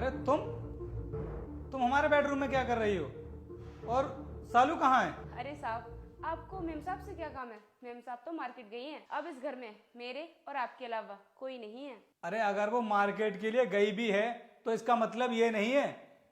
अरे तुम हमारे बेडरूम में क्या कर रही हो? और सालू कहाँ है? अरे साहब, आपको मेम साहब से क्या काम है? मेम साहब तो मार्केट गई हैं। अब इस घर में मेरे और आपके अलावा कोई नहीं है। अरे अगर वो मार्केट के लिए गई भी है तो इसका मतलब ये नहीं है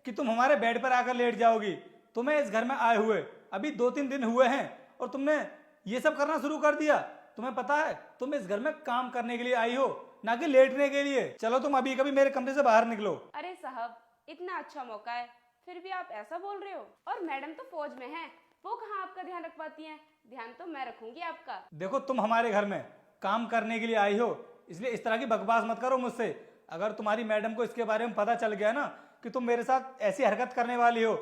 कि तुम हमारे बेड पर आकर लेट जाओगी। तुम्हें इस घर में आए हुए अभी 2-3 दिन हुए हैं और तुमने ये सब करना शुरू कर दिया। तुम्हें पता है तुम इस घर में काम करने के लिए आई हो, ना कि लेटने के लिए। चलो तुम अभी कभी मेरे कमरे से बाहर निकलो। अरे साहब, इतना अच्छा मौका है फिर भी आप ऐसा बोल रहे हो। और मैडम तो फौज में है, वो कहाँ आपका ध्यान रख पाती हैं? ध्यान तो मैं रखूंगी आपका। देखो तुम हमारे घर में काम करने के लिए आई हो, इसलिए इस तरह की बकवास मत करो मुझसे। अगर तुम्हारी मैडम को इसके बारे में पता चल गया ना कि तुम मेरे साथ ऐसी हरकत करने वाली हो,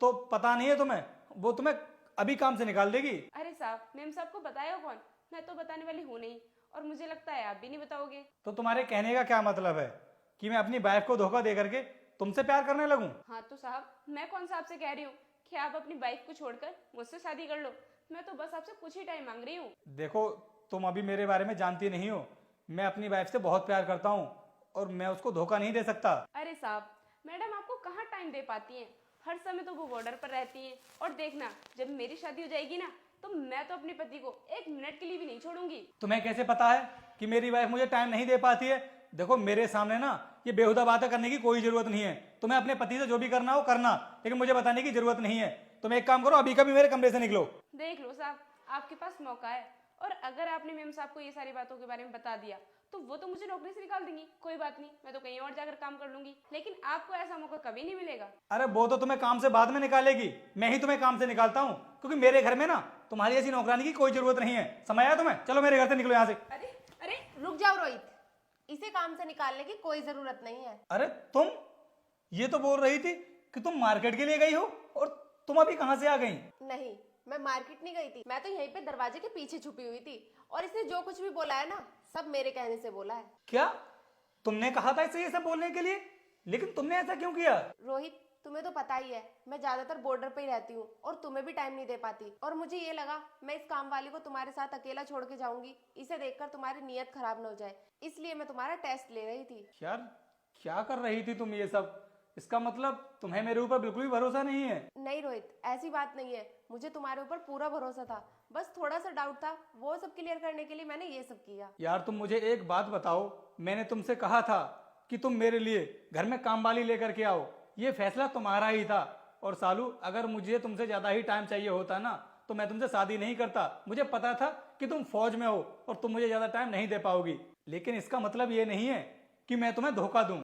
तो पता नहीं है तुम्हें, वो तुम्हें अभी काम से निकाल देगी। अरे साहब, मेम साहब को बताया कौन? मैं तो बताने वाली हूँ नहीं, और मुझे लगता है आप भी नहीं बताओगे। तो तुम्हारे कहने का क्या मतलब है कि मैं अपनी वाइफ को धोखा दे करके तुमसे प्यार करने लगूं? हाँ तो साहब, मैं कौन सा आपसे कह रही हूँ कि आप अपनी वाइफ को छोड़कर मुझसे शादी कर लो। मैं तो बस आपसे कुछ ही टाइम मांग रही हूँ। देखो तुम अभी मेरे बारे में जानती नहीं हो। मैं अपनी वाइफ से बहुत प्यार करता हूँ और मैं उसको धोखा नहीं दे सकता। अरे साहब, मैडम आपको कहाँ टाइम दे पाती हैं? हर समय तो वो बॉर्डर पर रहती हैं। और देखना, जब मेरी शादी हो जाएगी ना, तो मैं तो अपने पति को 1 मिनट के लिए भी नहीं छोड़ूंगी। तुम्हें कैसे पता है कि मेरी वाइफ मुझे टाइम नहीं दे पाती है? देखो मेरे सामने ना ये बेहुदा बातें करने की कोई जरूरत नहीं है। तुम्हें अपने पति से जो भी करना हो करना, लेकिन मुझे बताने की जरूरत नहीं है। तुम एक काम करो, अभी कभी मेरे कमरे से निकलो। देख लो साहब, आपके पास मौका है, और अगर आपने मेम साहब को ये सारी बातों के बारे में बता दिया तो वो तो मुझे नौकरी से निकाल देंगी। कोई बात नहीं, मैं तो कहीं और जाकर काम कर लूंगी, लेकिन आपको ऐसा मौका कभी नहीं मिलेगा। अरे वो तो तुम्हें काम से बाद में निकालेगी, मैं ही तुम्हें काम से निकालता हूँ, क्योंकि मेरे घर में ना तुम्हारी ऐसी नौकरानी की कोई जरूरत नहीं है। समझ आया तुम्हें? चलो मेरे घर से निकलो यहाँ से। अरे अरे, रुक जाओ रोहित, इसे काम से निकालने की कोई जरूरत नहीं है। अरे तुम ये तो बोल रही थी कि तुम मार्केट के लिए गई हो, और तुम अभी कहाँ से आ गई? नहीं, मैं मार्केट नहीं गई थी। मैं तो यहीं पे दरवाजे के पीछे छुपी हुई थी, और इसने जो कुछ भी बोला है ना, सब मेरे कहने से बोला है। क्या तुमने कहा था इसे ये सब बोलने के लिए? लेकिन तुमने ऐसा क्यों किया? रोहित, तुम्हें तो पता ही है मैं ज्यादातर बॉर्डर पे ही रहती हूँ और तुम्हें भी टाइम नहीं दे पाती। और मुझे ये लगा मैं इस काम वाली को तुम्हारे साथ अकेला छोड़ के जाऊंगी, इसे देखकर तुम्हारी नीयत खराब न हो जाए, इसलिए मैं तुम्हारा टेस्ट ले रही थी। यार क्या कर रही थी तुम ये सब? इसका मतलब तुम्हें मेरे ऊपर बिल्कुल भी भरोसा नहीं है? नहीं रोहित, ऐसी बात नहीं है, मुझे तुम्हारे ऊपर पूरा भरोसा था, बस थोड़ा सा डाउट था, वो सब क्लियर करने के लिए मैंने ये सब किया। यार तुम मुझे एक बात बताओ, मैंने तुमसे कहा था कि तुम मेरे लिए घर में काम वाली लेकर के आओ, ये फैसला तुम्हारा ही था। और सालू, अगर मुझे तुमसे ज्यादा ही टाइम चाहिए होता ना तो मैं तुमसे शादी नहीं करता। मुझे पता था कि तुम फौज में हो और तुम मुझे ज्यादा टाइम नहीं दे पाओगी, लेकिन इसका मतलब ये नहीं है कि मैं तुम्हें धोखा दूं।